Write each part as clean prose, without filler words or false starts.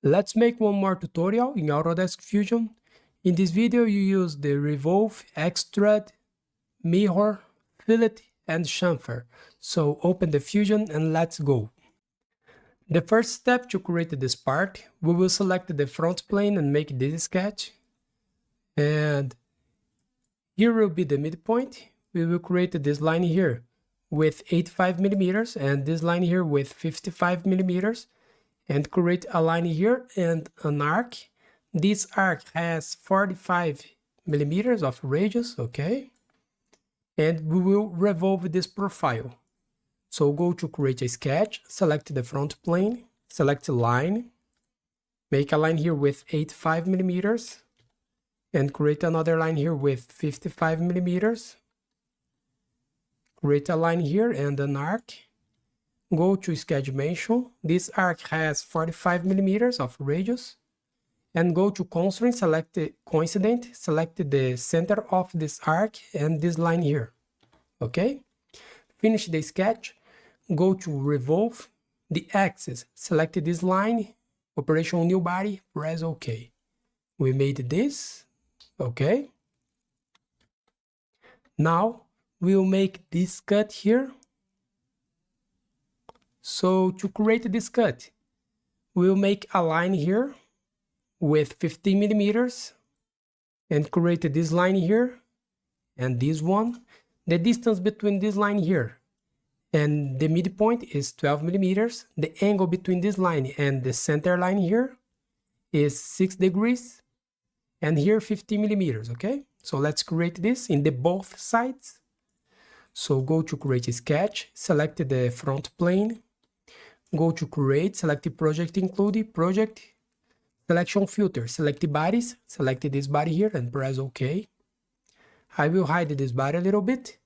Let's make one more tutorial in Autodesk Fusion. In this video you use the Revolve, Extrude, Mirror, Fillet and Chamfer. So open the Fusion and let's go. The first step to create this part, we will select the front plane and make this sketch. And here will be the midpoint. We will create this line here with 85 millimeters and this line here with 55 millimeters. And create a line here and an arc. This arc has 45 millimeters of radius, okay? And we will revolve this profile. So go to create a sketch, select the front plane, select line, make a line here with 85 millimeters, and create another line here with 55 millimeters. Create a line here and an arc. Go to sketch dimension. This arc has 45 millimeters of radius. And go to constraint, select the coincident, select the center of this arc and this line here. Okay? Finish the sketch. Go to revolve the axis. Select this line, operation new body, press OK. We made this. Okay? Now we'll make this cut here. So to create this cut, we'll make a line here with 15 millimeters and create this line here and this one. The distance between this line here and the midpoint is 12 millimeters. The angle between this line and the center line here is 6 degrees and here 50 millimeters, okay? So let's create this in the both sides. So go to create a sketch, select the front plane, go to create, select the project include, project, selection filter, select the bodies, select this body here and press OK. I will hide this body a little bit.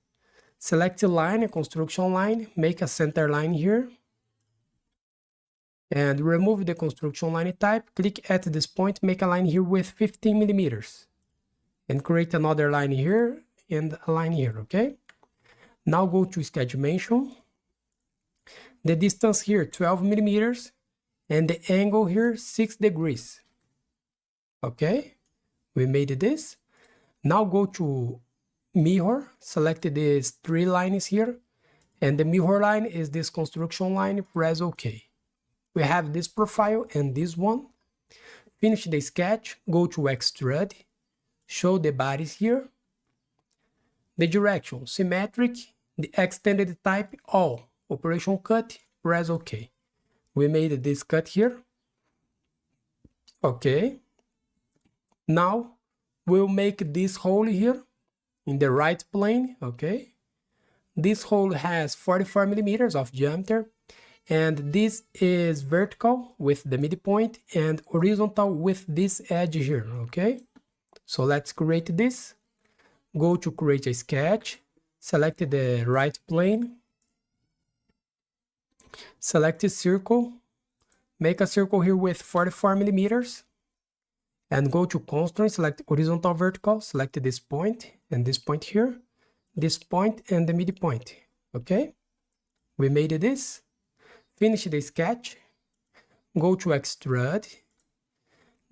Select a line, a construction line, make a center line here. And remove the construction line type, click at this point, make a line here with 15 millimeters. And create another line here and a line here, okay? Now go to sketch dimension. The distance here 12 millimeters and the angle here 6 degrees. Okay, we made this. Now go to mirror, select these three lines here and the mirror line is this construction line, press OK. We have this profile and this one. Finish the sketch, go to extrude, show the bodies here. The direction, symmetric, the extended type, all. Operation cut, press OK. We made this cut here. Okay. Now we'll make this hole here in the right plane. Okay. This hole has 44 millimeters of diameter. And this is vertical with the midpoint and horizontal with this edge here. Okay. So let's create this. Go to create a sketch. Select the right plane. Select a circle, make a circle here with 44 millimeters and go to constraint, select horizontal vertical, select this point and this point here, this point and the midpoint. Okay, we made this. Finish the sketch, go to extrude,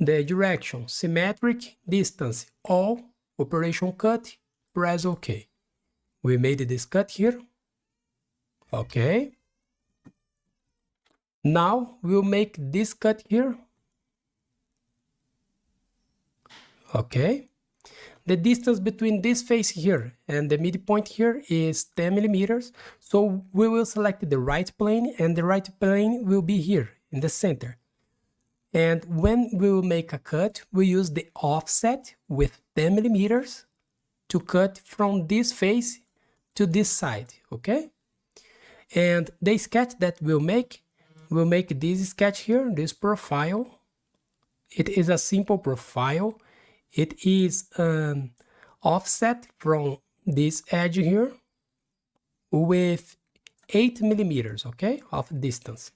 the direction, symmetric, distance, all, operation cut, press OK. We made this cut here. Okay. Now we'll make this cut here. Okay. The distance between this face here and the midpoint here is 10 millimeters. So we will select the right plane and the right plane will be here in the center. And when we will make a cut, we use the offset with 10 millimeters to cut from this face to this side. Okay. And the sketch that we'll make this sketch here, this profile. It is a simple profile. It is an offset from this edge here with 8 millimeters, okay, of distance.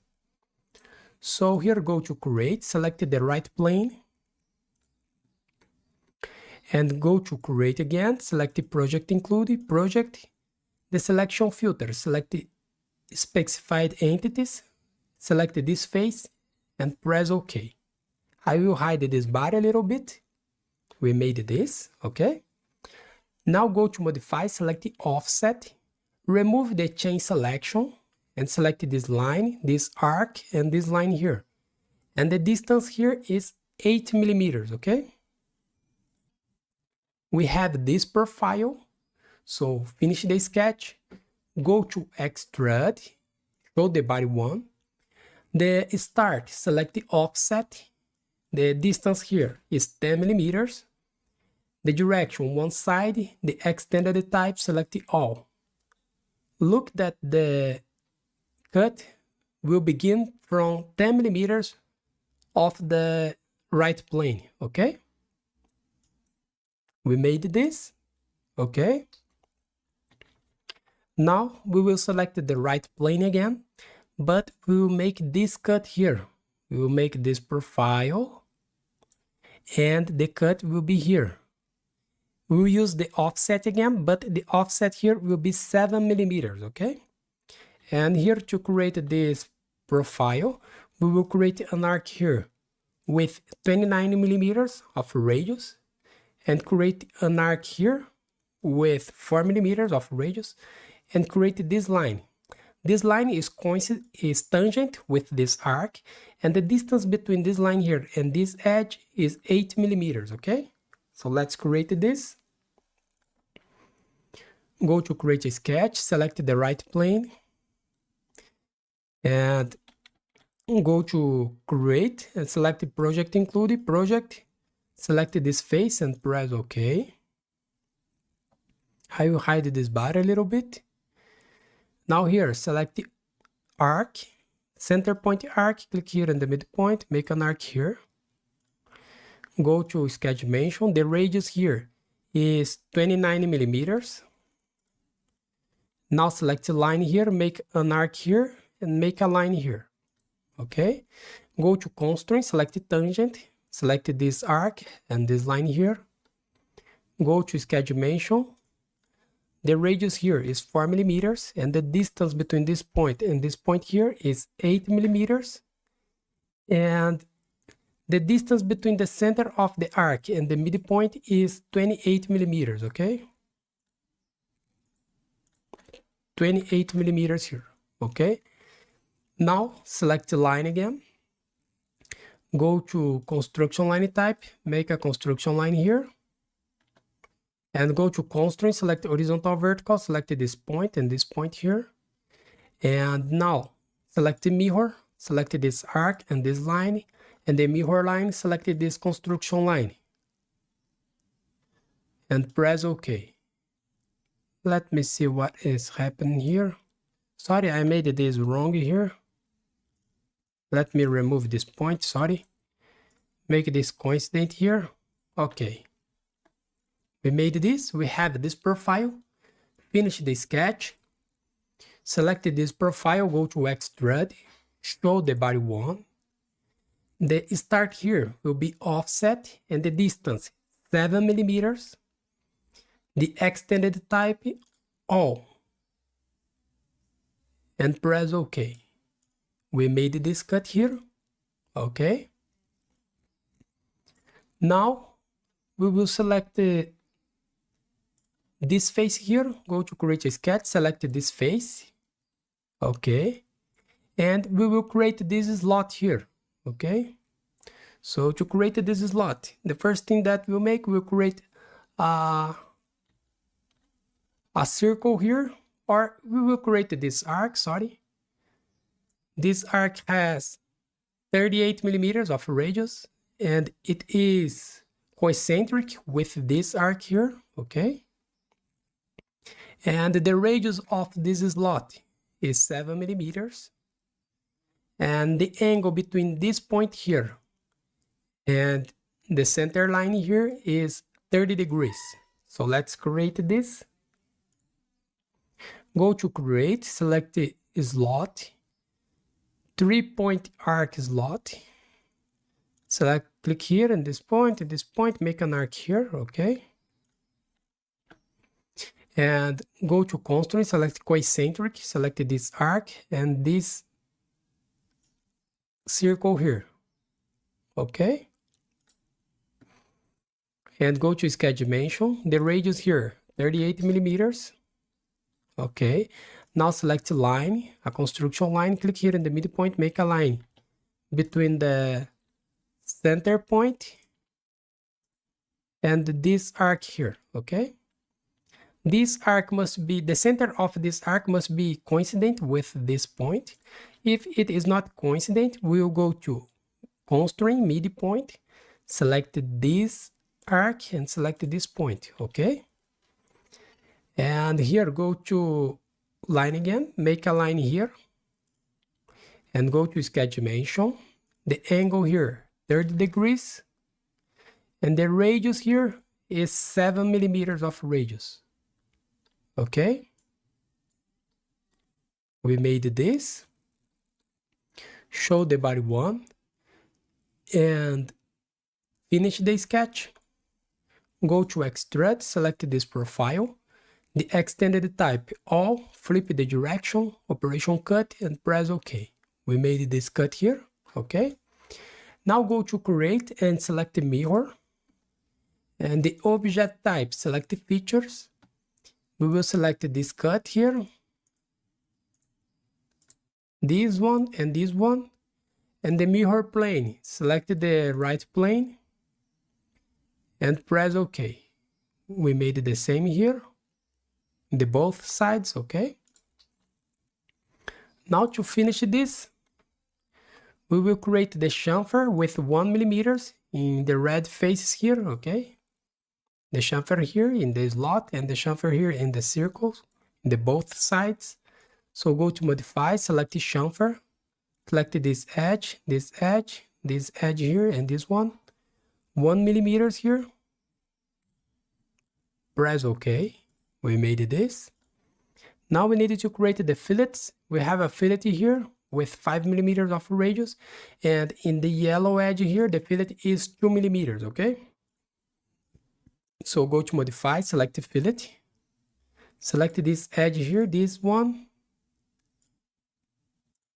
So here go to create, select the right plane and go to create again, select the project include, project, the selection filter, select the specified entities, select this face and press OK. I will hide this body a little bit. We made this, okay? Now go to modify, select the offset, remove the chain selection, and select this line, this arc, and this line here. And the distance here is 8 millimeters, okay? We have this profile, so finish the sketch, go to Extrude, show the body one. The start, select the offset, the distance here is 10 millimeters. The direction one side, the extended type, select the all. Look that the cut will begin from 10 millimeters of the right plane, okay? We made this, okay? Now we will select the right plane again, but we will make this cut here. We will make this profile, and the cut will be here. We will use the offset again, but the offset here will be 7 millimeters, okay? And here to create this profile, we will create an arc here with 29 millimeters of radius, and create an arc here with 4 millimeters of radius, and create this line. This line is tangent with this arc, and the distance between this line here and this edge is 8 millimeters, okay? So let's create this. Go to create a sketch, select the right plane, and go to create and select the project included, project, select this face and press OK. I will hide this bar a little bit. Now here, select the arc, center point arc, click here in the midpoint, make an arc here. Go to sketch dimension, the radius here is 29 millimeters. Now select the line here, make an arc here, and make a line here, okay? Go to constraint, select the tangent, select this arc and this line here. Go to sketch dimension. The radius here is 4 millimeters, and the distance between this point and this point here is 8 millimeters. And the distance between the center of the arc and the midpoint is 28 millimeters, okay? 28 millimeters here, okay? Now select the line again. Go to construction line type, make a construction line here. And go to constraint, select horizontal vertical, select this point and this point here. And now select the mirror, select this arc and this line, and the mirror line, select this construction line. And press OK. Let me see what is happening here. Sorry, I made this wrong here. Let me remove this point, sorry. Make this coincident here. Okay. We made this, we have this profile. Finish the sketch. Select this profile, go to Extrude, show the body one. The start here will be offset and the distance 7 millimeters. The extended type, all. And press OK. We made this cut here. Okay. Now we will select this face here. Go to create a sketch, select this face. Okay. And we will create this slot here. Okay. So to create this slot, the first thing that we'll make, we'll create a circle here, or we will create this arc, sorry. This arc has 38 millimeters of radius, and it is concentric with this arc here, okay? And the radius of this slot is 7 millimeters. And the angle between this point here and the center line here is 30 degrees. So let's create this. Go to create, select the slot, 3-point arc slot. Select, click here in this point, make an arc here, okay? And go to constraint, select concentric, select this arc and this circle here, okay? and go to sketch dimension. The radius here, 38 millimeters. Okay, now select line, a construction line, click here in the midpoint, make a line between the center point and this arc here, okay? This arc must be, the center of this arc must be coincident with this point. If it is not coincident, we'll go to constraint midpoint, select this arc and select this point, okay? And here go to line again, make a line here and go to sketch dimension. The angle here, 30 degrees, and the radius here is 7 millimeters of radius. Okay, we made this, show the body one, and finish the sketch. Go to Extrude, select this profile, the extended type all, flip the direction, operation cut, and press OK. We made this cut here, okay? Now go to create and select the mirror, and the object type, select the features. We will select this cut here, this one, and the mirror plane. Select the right plane and press OK. We made the same here, the both sides, okay? Now to finish this, we will create the chamfer with 1 millimeters in the red faces here, okay? The chamfer here in the slot and the chamfer here in the circles, in the both sides. So go to modify, select the chamfer, select this edge, this edge, this edge here, and this one. 1 millimeters here. Press OK. We made this. Now we need to create the fillets. We have a fillet here with 5 millimeters of radius, and in the yellow edge here, the fillet is 2 millimeters, okay? So go to modify, select the fillet, select this edge here, this one.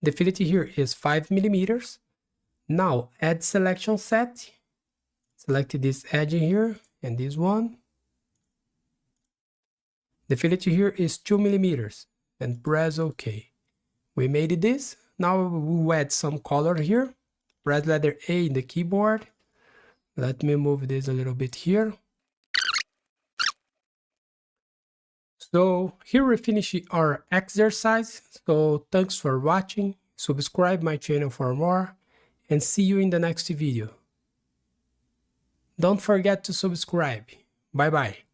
The fillet here is 5 millimeters. Now add selection set, select this edge here and this one. The fillet here is 2 millimeters and press OK. We made this. Now we'll add some color here. Press letter A in the keyboard. Let me move this a little bit here. So here we finish our exercise. So thanks for watching. Subscribe my channel for more and see you in the next video. Don't forget to subscribe. Bye bye.